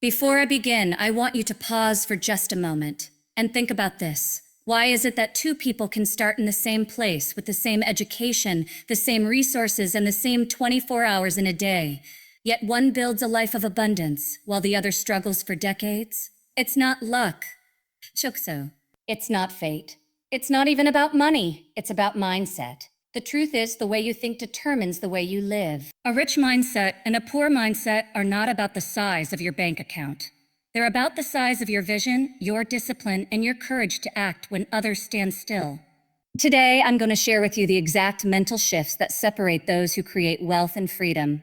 Before I begin, I want you to pause for just a moment and think about this. Why is it that two people can start in the same place with the same education, the same resources, and the same 24 hours in a day, yet one builds a life of abundance while the other struggles for decades? It's not luck. Chukso. It's not fate. It's not even about money. It's about mindset. The truth is, the way you think determines the way you live. A rich mindset and a poor mindset are not about the size of your bank account. They're about the size of your vision, your discipline, and your courage to act when others stand still. Today, I'm going to share with you the exact mental shifts that separate those who create wealth and freedom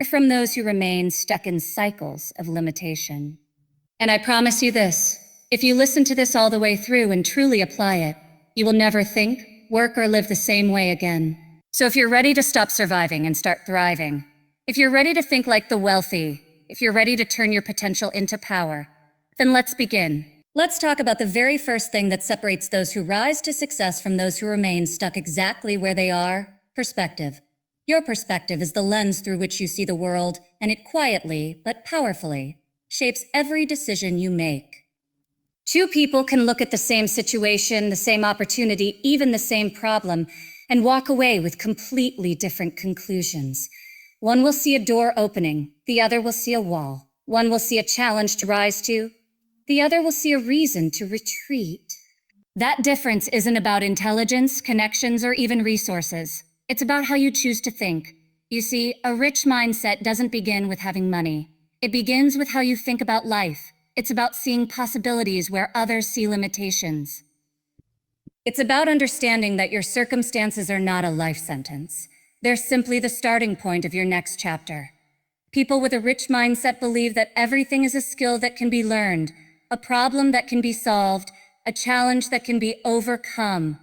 from those who remain stuck in cycles of limitation. And I promise you this, if you listen to this all the way through and truly apply it, you will never think, work, or live the same way again. So if you're ready to stop surviving and start thriving, if you're ready to think like the wealthy, if you're ready to turn your potential into power, then let's begin. Let's talk about the very first thing that separates those who rise to success from those who remain stuck exactly where they are: perspective. Your perspective is the lens through which you see the world, and it quietly, but powerfully, shapes every decision you make. Two people can look at the same situation, the same opportunity, even the same problem, and walk away with completely different conclusions. One will see a door opening, the other will see a wall. One will see a challenge to rise to, the other will see a reason to retreat. That difference isn't about intelligence, connections, or even resources. It's about how you choose to think. You see, a rich mindset doesn't begin with having money. It begins with how you think about life. It's about seeing possibilities where others see limitations. It's about understanding that your circumstances are not a life sentence. They're simply the starting point of your next chapter. People with a rich mindset believe that everything is a skill that can be learned, a problem that can be solved, a challenge that can be overcome.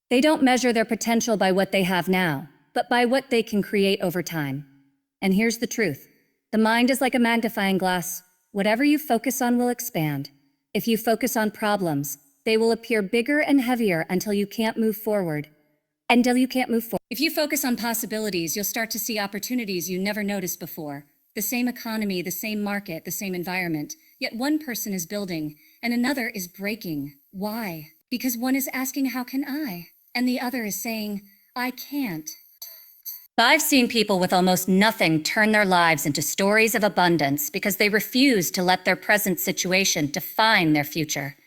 They don't measure their potential by what they have now, but by what they can create over time. And here's the truth. The mind is like a magnifying glass. Whatever you focus on will expand. If you focus on problems, they will appear bigger and heavier until you can't move forward. If you focus on possibilities, you'll start to see opportunities you never noticed before. The same economy, the same market, the same environment. Yet one person is building and another is breaking. Why? Because one is asking, how can I? And the other is saying, I can't. I've seen people with almost nothing turn their lives into stories of abundance because they refused to let their present situation define their future.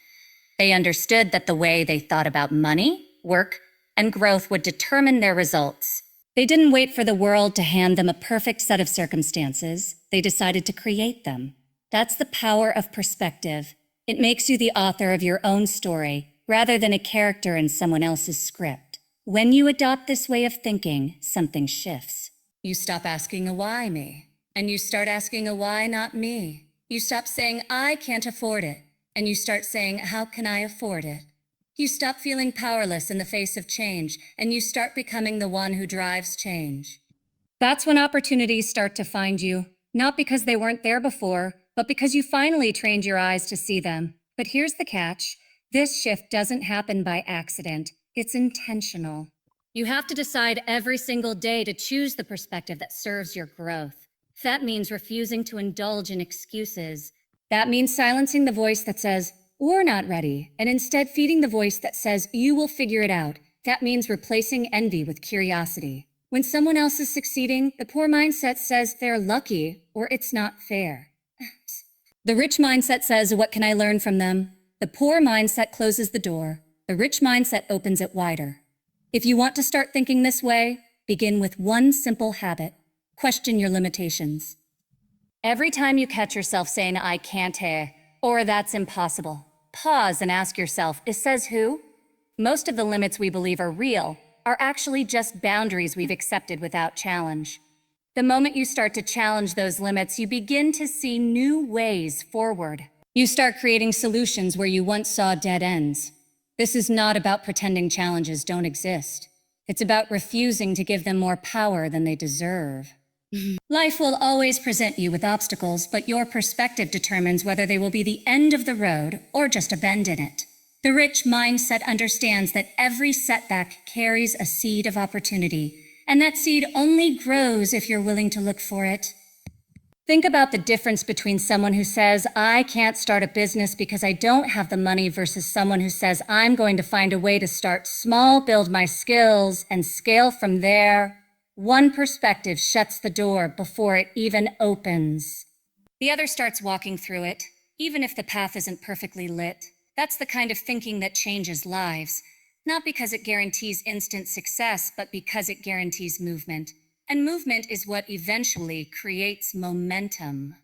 They understood that the way they thought about money, work, and growth would determine their results. They didn't wait for the world to hand them a perfect set of circumstances. They decided to create them. That's the power of perspective. It makes you the author of your own story, rather than a character in someone else's script. When you adopt this way of thinking, something shifts. You stop asking a why me, and you start asking a why not me. You stop saying I can't afford it, and you start saying how can I afford it? You stop feeling powerless in the face of change, and you start becoming the one who drives change. That's when opportunities start to find you, not because they weren't there before, but because you finally trained your eyes to see them. But here's the catch. This shift doesn't happen by accident. It's intentional. You have to decide every single day to choose the perspective that serves your growth. That means refusing to indulge in excuses. That means silencing the voice that says, we're not ready, and instead feeding the voice that says, you will figure it out. That means replacing envy with curiosity. When someone else is succeeding, the poor mindset says they're lucky or it's not fair. The rich mindset says, what can I learn from them? The poor mindset closes the door. The rich mindset opens it wider. If you want to start thinking this way, begin with one simple habit. Question your limitations. Every time you catch yourself saying, I can't, or that's impossible, pause and ask yourself, it says who? Most of the limits we believe are real are actually just boundaries we've accepted without challenge. The moment you start to challenge those limits, you begin to see new ways forward. You start creating solutions where you once saw dead ends. This is not about pretending challenges don't exist. It's about refusing to give them more power than they deserve. Life will always present you with obstacles, but your perspective determines whether they will be the end of the road or just a bend in it. The rich mindset understands that every setback carries a seed of opportunity, and that seed only grows if you're willing to look for it. Think about the difference between someone who says, I can't start a business because I don't have the money versus someone who says, I'm going to find a way to start small, build my skills, and scale from there. One perspective shuts the door before it even opens. The other starts walking through it, even if the path isn't perfectly lit. That's the kind of thinking that changes lives, not because it guarantees instant success, but because it guarantees movement. And movement is what eventually creates momentum.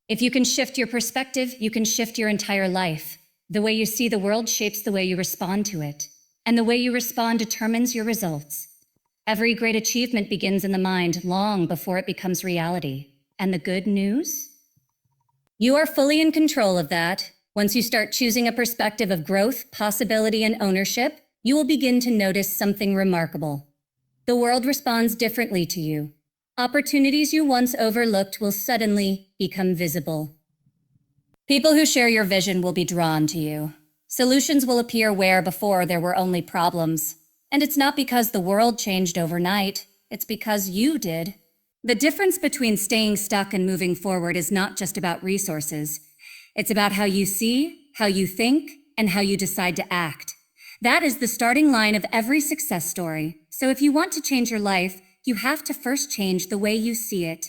If you can shift your perspective, you can shift your entire life. The way you see the world shapes the way you respond to it. And the way you respond determines your results. Every great achievement begins in the mind long before it becomes reality. And the good news? You are fully in control of that. Once you start choosing a perspective of growth, possibility, and ownership, you will begin to notice something remarkable. The world responds differently to you. Opportunities you once overlooked will suddenly become visible. People who share your vision will be drawn to you. Solutions will appear where before there were only problems. And it's not because the world changed overnight, it's because you did. The difference between staying stuck and moving forward is not just about resources. It's about how you see, how you think, and how you decide to act. That is the starting line of every success story. So if you want to change your life, you have to first change the way you see it.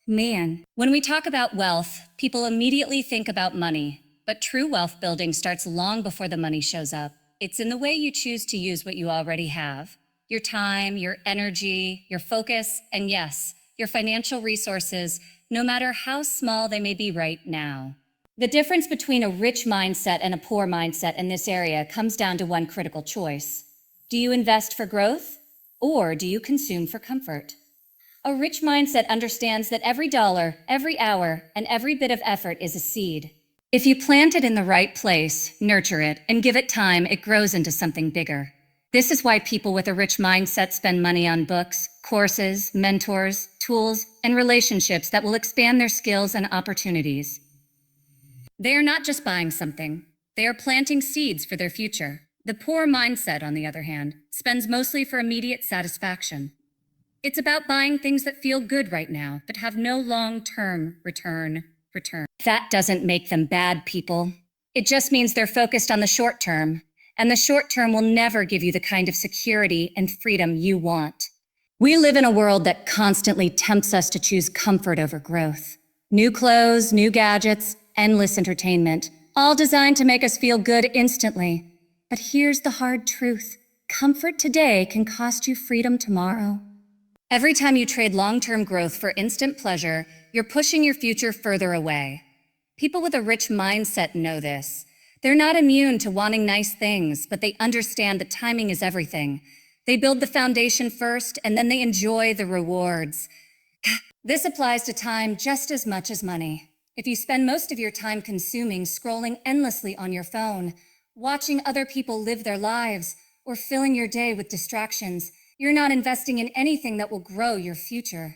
Man, when we talk about wealth, people immediately think about money. But true wealth building starts long before the money shows up. It's in the way you choose to use what you already have. Your time, your energy, your focus, and yes, your financial resources, no matter how small they may be right now. The difference between a rich mindset and a poor mindset in this area comes down to one critical choice. Do you invest for growth, or do you consume for comfort? A rich mindset understands that every dollar, every hour, and every bit of effort is a seed. If you plant it in the right place, nurture it, and give it time, it grows into something bigger. This is why people with a rich mindset spend money on books, courses, mentors, tools, and relationships that will expand their skills and opportunities. They are not just buying something, they are planting seeds for their future. The poor mindset, on the other hand, spends mostly for immediate satisfaction. It's about buying things that feel good right now, but have no long-term return. That doesn't make them bad people. It just means they're focused on the short term, and the short term will never give you the kind of security and freedom you want. We live in a world that constantly tempts us to choose comfort over growth. New clothes, new gadgets, endless entertainment, all designed to make us feel good instantly. But here's the hard truth. Comfort today can cost you freedom tomorrow. Every time you trade long-term growth for instant pleasure, you're pushing your future further away. People with a rich mindset know this. They're not immune to wanting nice things, but they understand that timing is everything. They build the foundation first, and then they enjoy the rewards. This applies to time just as much as money. If you spend most of your time consuming, scrolling endlessly on your phone, watching other people live their lives, or filling your day with distractions, you're not investing in anything that will grow your future.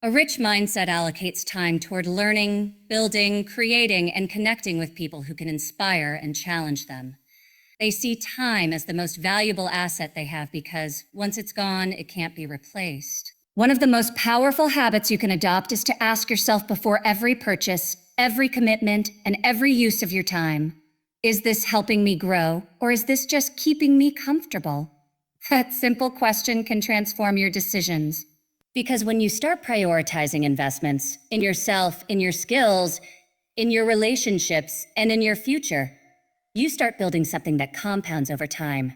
A rich mindset allocates time toward learning, building, creating, and connecting with people who can inspire and challenge them. They see time as the most valuable asset they have because once it's gone, it can't be replaced. One of the most powerful habits you can adopt is to ask yourself before every purchase, every commitment, and every use of your time, is this helping me grow, or is this just keeping me comfortable? That simple question can transform your decisions. Because when you start prioritizing investments in yourself, in your skills, in your relationships, and in your future, you start building something that compounds over time.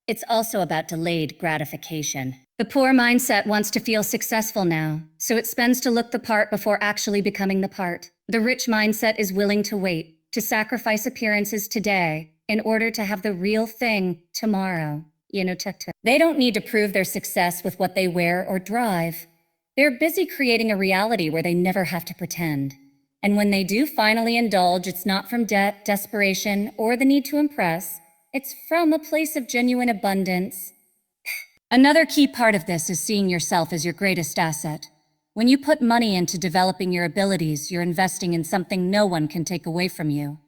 It's also about delayed gratification. The poor mindset wants to feel successful now, so it spends to look the part before actually becoming the part. The rich mindset is willing to wait, to sacrifice appearances today in order to have the real thing tomorrow. They don't need to prove their success with what they wear or drive. They're busy creating a reality where they never have to pretend. And when they do finally indulge, it's not from debt, desperation, or the need to impress. It's from a place of genuine abundance. Another key part of this is seeing yourself as your greatest asset. When you put money into developing your abilities, you're investing in something no one can take away from you.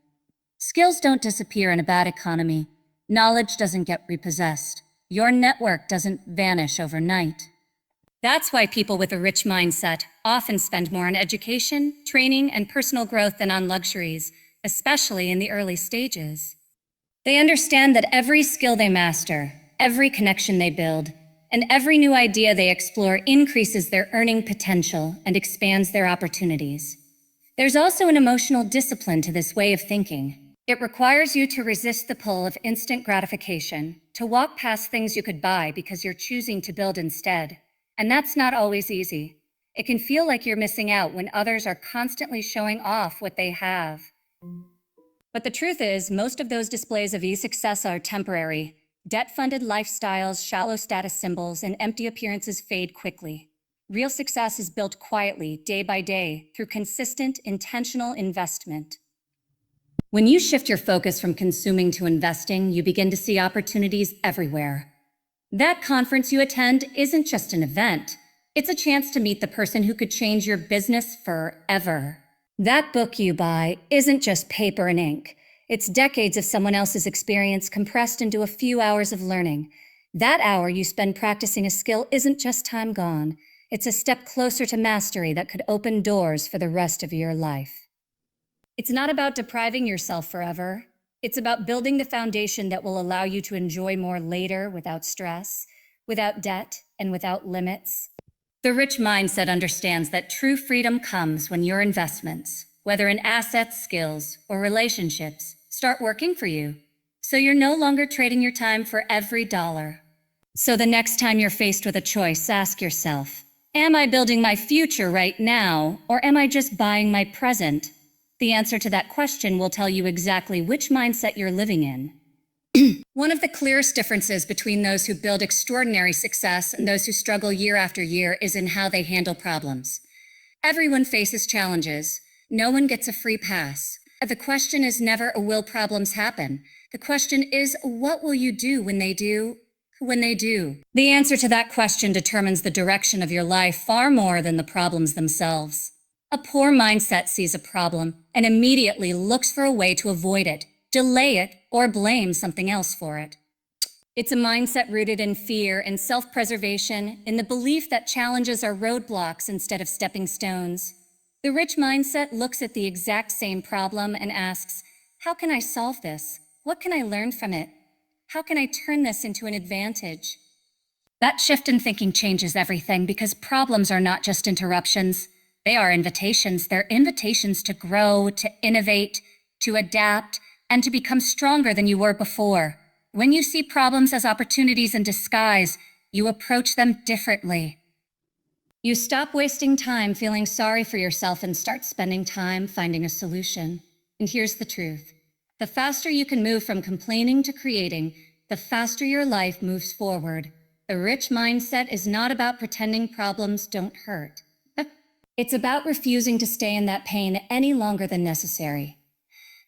Skills don't disappear in a bad economy. Knowledge doesn't get repossessed. Your network doesn't vanish overnight. That's why people with a rich mindset often spend more on education, training, and personal growth than on luxuries, especially in the early stages. They understand that every skill they master, every connection they build, and every new idea they explore increases their earning potential and expands their opportunities. There's also an emotional discipline to this way of thinking. It requires you to resist the pull of instant gratification, to walk past things you could buy because you're choosing to build instead. And that's not always easy. It can feel like you're missing out when others are constantly showing off what they have. But the truth is, most of those displays of e-success are temporary. Debt-funded lifestyles, shallow status symbols, and empty appearances fade quickly. Real success is built quietly, day by day, through consistent, intentional investment. When you shift your focus from consuming to investing, you begin to see opportunities everywhere. That conference you attend isn't just an event. It's a chance to meet the person who could change your business forever. That book you buy isn't just paper and ink. It's decades of someone else's experience compressed into a few hours of learning. That hour you spend practicing a skill isn't just time gone. It's a step closer to mastery that could open doors for the rest of your life. It's not about depriving yourself forever. It's about building the foundation that will allow you to enjoy more later without stress, without debt, and without limits. The rich mindset understands that true freedom comes when your investments, whether in assets, skills, or relationships, start working for you. So you're no longer trading your time for every dollar. So the next time you're faced with a choice, ask yourself, am I building my future right now, or am I just buying my present? The answer to that question will tell you exactly which mindset you're living in. One of the clearest differences between those who build extraordinary success and those who struggle year after year is in how they handle problems. Everyone faces challenges. No one gets a free pass. The question is never, will problems happen? The question is, what will you do when they do? When they do. The answer to that question determines the direction of your life far more than the problems themselves. A poor mindset sees a problem and immediately looks for a way to avoid it, delay it, or blame something else for it. It's a mindset rooted in fear and self-preservation, in the belief that challenges are roadblocks instead of stepping stones. The rich mindset looks at the exact same problem and asks, how can I solve this? What can I learn from it? How can I turn this into an advantage? That shift in thinking changes everything because problems are not just interruptions. They are invitations. They're invitations to grow, to innovate, to adapt, and to become stronger than you were before. When you see problems as opportunities in disguise, you approach them differently. You stop wasting time feeling sorry for yourself and start spending time finding a solution. And here's the truth. The faster you can move from complaining to creating, the faster your life moves forward. The rich mindset is not about pretending problems don't hurt. It's about refusing to stay in that pain any longer than necessary.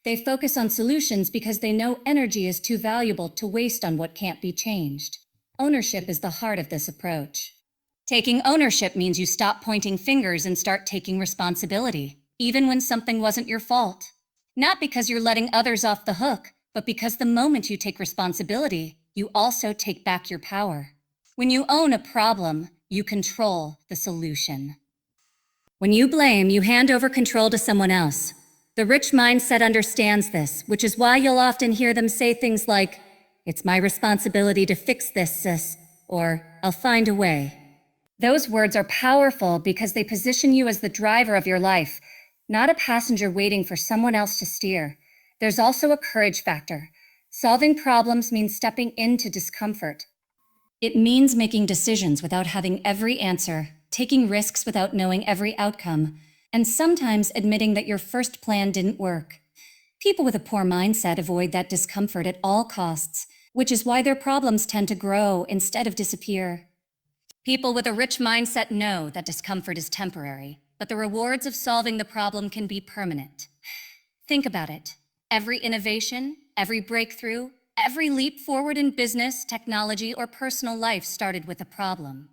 They focus on solutions because they know energy is too valuable to waste on what can't be changed. Ownership is the heart of this approach. Taking ownership means you stop pointing fingers and start taking responsibility, even when something wasn't your fault. Not because you're letting others off the hook, but because the moment you take responsibility, you also take back your power. When you own a problem, you control the solution. When you blame, you hand over control to someone else. The rich mindset understands this, which is why you'll often hear them say things like, "It's my responsibility to fix this, sis," or "I'll find a way." Those words are powerful because they position you as the driver of your life, not a passenger waiting for someone else to steer. There's also a courage factor. Solving problems means stepping into discomfort. It means making decisions without having every answer, taking risks without knowing every outcome, and sometimes admitting that your first plan didn't work. People with a poor mindset avoid that discomfort at all costs, which is why their problems tend to grow instead of disappear. People with a rich mindset know that discomfort is temporary, but the rewards of solving the problem can be permanent. Think about it. Every innovation, every breakthrough, every leap forward in business, technology, or personal life started with a problem.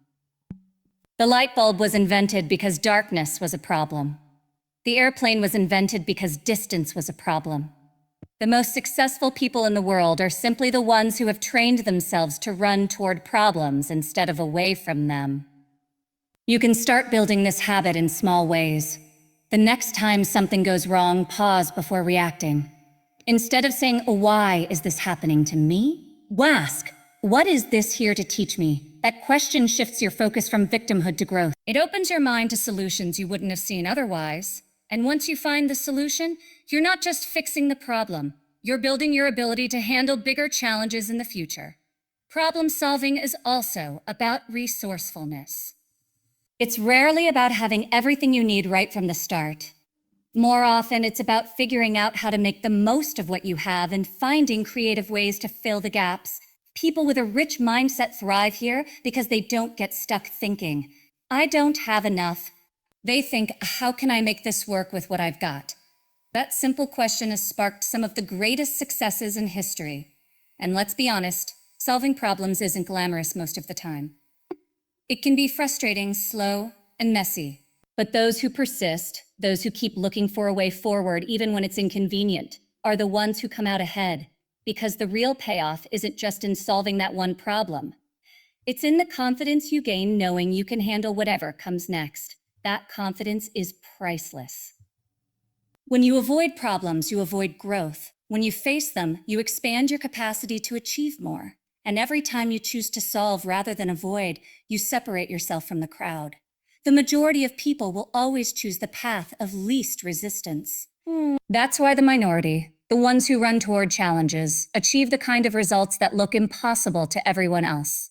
The light bulb was invented because darkness was a problem. The airplane was invented because distance was a problem. The most successful people in the world are simply the ones who have trained themselves to run toward problems instead of away from them. You can start building this habit in small ways. The next time something goes wrong, pause before reacting. Instead of saying, "Why is this happening to me?" ask, "What is this here to teach me?" That question shifts your focus from victimhood to growth. It opens your mind to solutions you wouldn't have seen otherwise. And once you find the solution, you're not just fixing the problem, you're building your ability to handle bigger challenges in the future. Problem solving is also about resourcefulness. It's rarely about having everything you need right from the start. More often, it's about figuring out how to make the most of what you have and finding creative ways to fill the gaps. People with a rich mindset thrive here because they don't get stuck thinking, "I don't have enough." They think, "How can I make this work with what I've got?" That simple question has sparked some of the greatest successes in history. And let's be honest, solving problems isn't glamorous most of the time. It can be frustrating, slow, and messy. But those who persist, those who keep looking for a way forward even when it's inconvenient, are the ones who come out ahead. Because the real payoff isn't just in solving that one problem. It's in the confidence you gain knowing you can handle whatever comes next. That confidence is priceless. When you avoid problems, you avoid growth. When you face them, you expand your capacity to achieve more. And every time you choose to solve rather than avoid, you separate yourself from the crowd. The majority of people will always choose the path of least resistance. That's why the minority, the ones who run toward challenges, achieve the kind of results that look impossible to everyone else.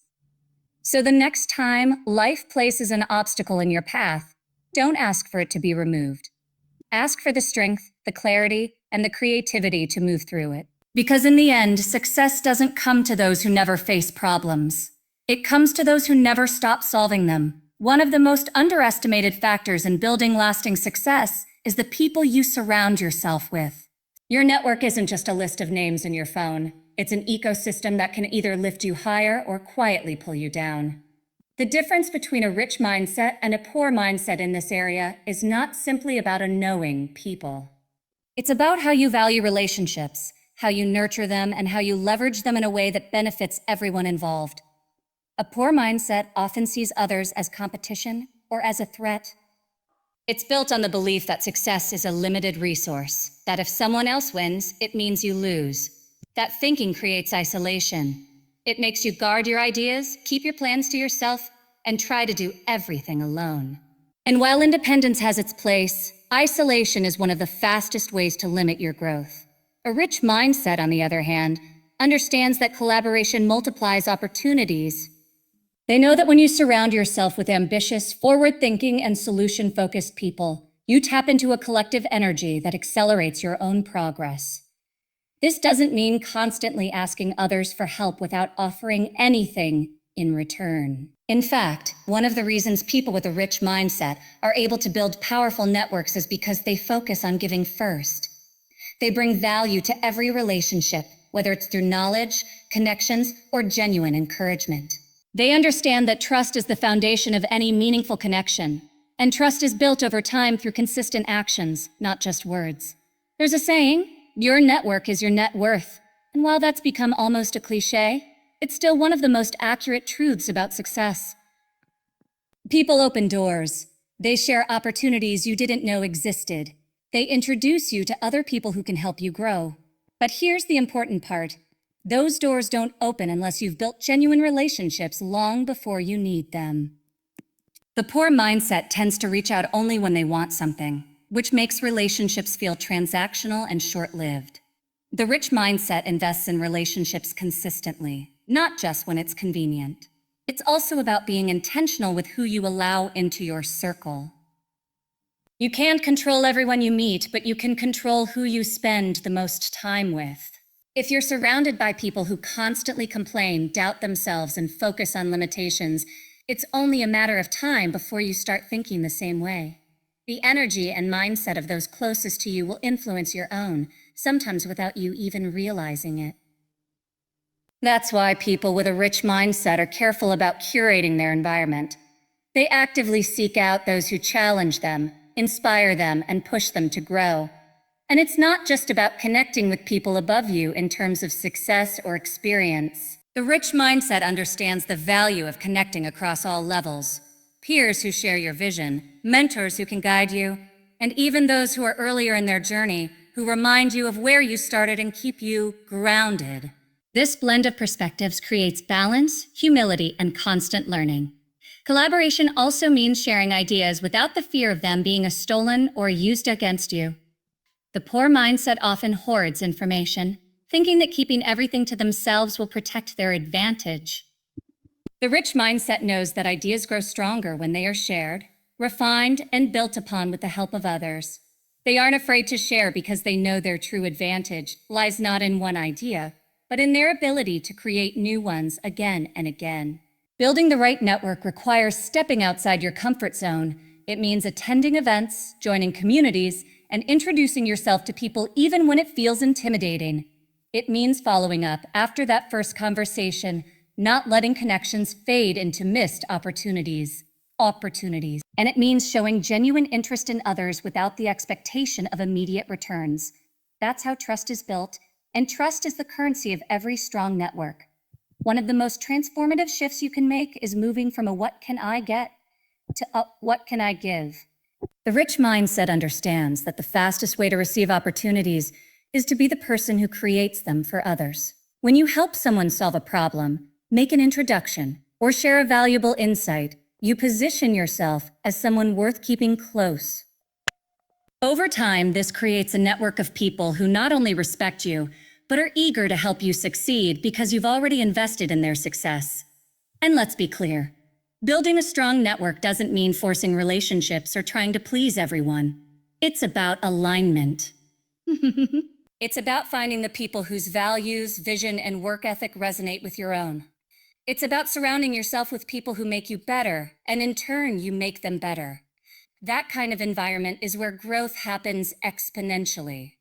So the next time life places an obstacle in your path, don't ask for it to be removed. Ask for the strength, the clarity, and the creativity to move through it. Because in the end, success doesn't come to those who never face problems. It comes to those who never stop solving them. One of the most underestimated factors in building lasting success is the people you surround yourself with. Your network isn't just a list of names in your phone. It's an ecosystem that can either lift you higher or quietly pull you down. The difference between a rich mindset and a poor mindset in this area is not simply about knowing people. It's about how you value relationships, how you nurture them, and how you leverage them in a way that benefits everyone involved. A poor mindset often sees others as competition or as a threat. It's built on the belief that success is a limited resource, that if someone else wins, it means you lose. That thinking creates isolation. It makes you guard your ideas, keep your plans to yourself, and try to do everything alone. And while independence has its place, isolation is one of the fastest ways to limit your growth. A rich mindset, on the other hand, understands that collaboration multiplies opportunities. They know that when you surround yourself with ambitious, forward-thinking, and solution-focused people, you tap into a collective energy that accelerates your own progress. This doesn't mean constantly asking others for help without offering anything in return. In fact, one of the reasons people with a rich mindset are able to build powerful networks is because they focus on giving first. They bring value to every relationship, whether it's through knowledge, connections, or genuine encouragement. They understand that trust is the foundation of any meaningful connection, and trust is built over time through consistent actions, not just words. There's a saying, your network is your net worth, and while that's become almost a cliche, it's still one of the most accurate truths about success. People open doors. They share opportunities you didn't know existed. They introduce you to other people who can help you grow. But here's the important part. Those doors don't open unless you've built genuine relationships long before you need them. The poor mindset tends to reach out only when they want something, which makes relationships feel transactional and short-lived. The rich mindset invests in relationships consistently, not just when it's convenient. It's also about being intentional with who you allow into your circle. You can't control everyone you meet, but you can control who you spend the most time with. If you're surrounded by people who constantly complain, doubt themselves, and focus on limitations, it's only a matter of time before you start thinking the same way. The energy and mindset of those closest to you will influence your own, sometimes without you even realizing it. That's why people with a rich mindset are careful about curating their environment. They actively seek out those who challenge them, inspire them, and push them to grow. And it's not just about connecting with people above you in terms of success or experience. The rich mindset understands the value of connecting across all levels. peers who share your vision, mentors who can guide you, and even those who are earlier in their journey who remind you of where you started and keep you grounded. This blend of perspectives creates balance, humility, and constant learning. Collaboration also means sharing ideas without the fear of them being stolen or used against you. The poor mindset often hoards information, thinking that keeping everything to themselves will protect their advantage. The rich mindset knows that ideas grow stronger when they are shared, refined, and built upon with the help of others. They aren't afraid to share because they know their true advantage lies not in one idea, but in their ability to create new ones again and again. Building the right network requires stepping outside your comfort zone. It means attending events, joining communities, and introducing yourself to people even when it feels intimidating. It means following up after that first conversation, not letting connections fade into missed opportunities. And it means showing genuine interest in others without the expectation of immediate returns. That's how trust is built, and trust is the currency of every strong network. One of the most transformative shifts you can make is moving from a what can I get to a what can I give. The rich mindset understands that the fastest way to receive opportunities is to be the person who creates them for others. When you help someone solve a problem, make an introduction, or share a valuable insight, you position yourself as someone worth keeping close. Over time, this creates a network of people who not only respect you, but are eager to help you succeed because you've already invested in their success. And let's be clear, building a strong network doesn't mean forcing relationships or trying to please everyone. It's about alignment. It's about finding the people whose values, vision, and work ethic resonate with your own. It's about surrounding yourself with people who make you better, and in turn, you make them better. That kind of environment is where growth happens exponentially.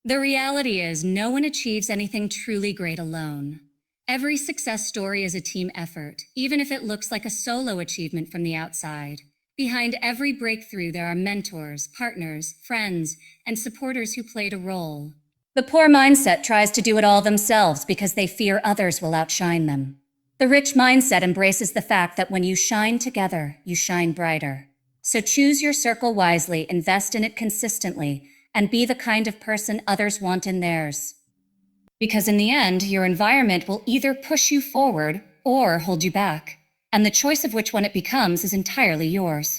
The reality is, no one achieves anything truly great alone. Every success story is a team effort, even if it looks like a solo achievement from the outside. Behind every breakthrough, there are mentors, partners, friends, and supporters who played a role. The poor mindset tries to do it all themselves because they fear others will outshine them. The rich mindset embraces the fact that when you shine together, you shine brighter. So choose your circle wisely, invest in it consistently, and be the kind of person others want in theirs. Because in the end, your environment will either push you forward or hold you back. And the choice of which one it becomes is entirely yours.